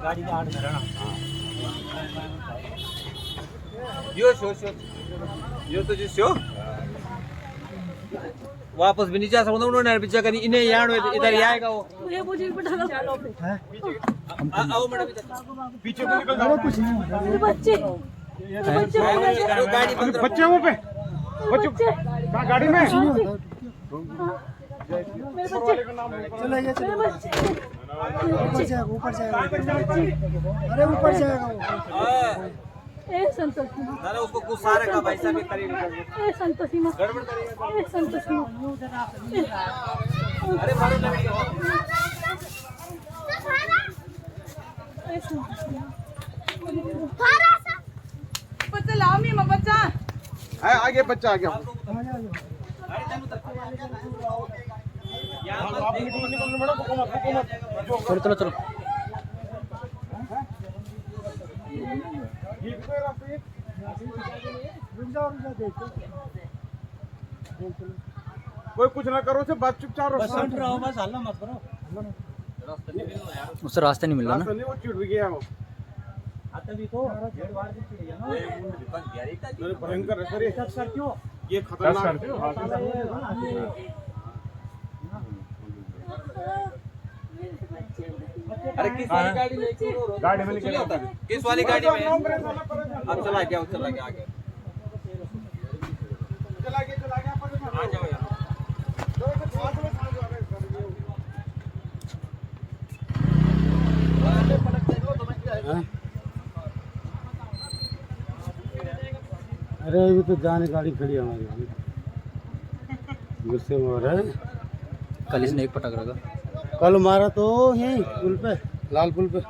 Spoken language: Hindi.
गाड़ी का आड़ धरना यो शो यो तो जो वापस भी नहीं जा सकता उन्होंने पीछे कहीं इन्हें यार इधर ही आएगा वो ये मुझे पता चलो आओ मैडम पीछे को निकल जाओ कुछ मेरे बच्चे गाड़ी बंद बच्चे वो पे बच्चे कहाँ गाड़ी में मेरे बच्चे चले गए मेरे बच्चे ऊपर जाएगा अरे ऊपर जाएगा ए संतोषी माँ ना उसको गुस्सा रहेगा भाई साहब के करीब ए संतोषी माँ गड़बड़ करेगा ए संतोषी माँ अरे मारो ना ए संतोषी माँ बच्चा लाओ मी माँ बच्चा आगे बच्चा आ गया चलो चलो चलो कोई कुछ ना करो से बात चुपचाप रहो बस हल्ला मत करो उससे रास्ता नहीं मिल रहा ना नहीं वो चिढ़ गया वो भी तो भयंकर है सर ये खतरनाक अरे किस वाली गाड़ी में गाड़ी में निकल किस वाली गाड़ी में अब चला गया आगे चला गया आ जाओ यार अरे अभी तो जाने गाड़ी खड़ी है हमारी गुस्से में हो रहा है कल इसने एक पटक रखा कल मारा तो यहीं पुल पे लाल पुल पे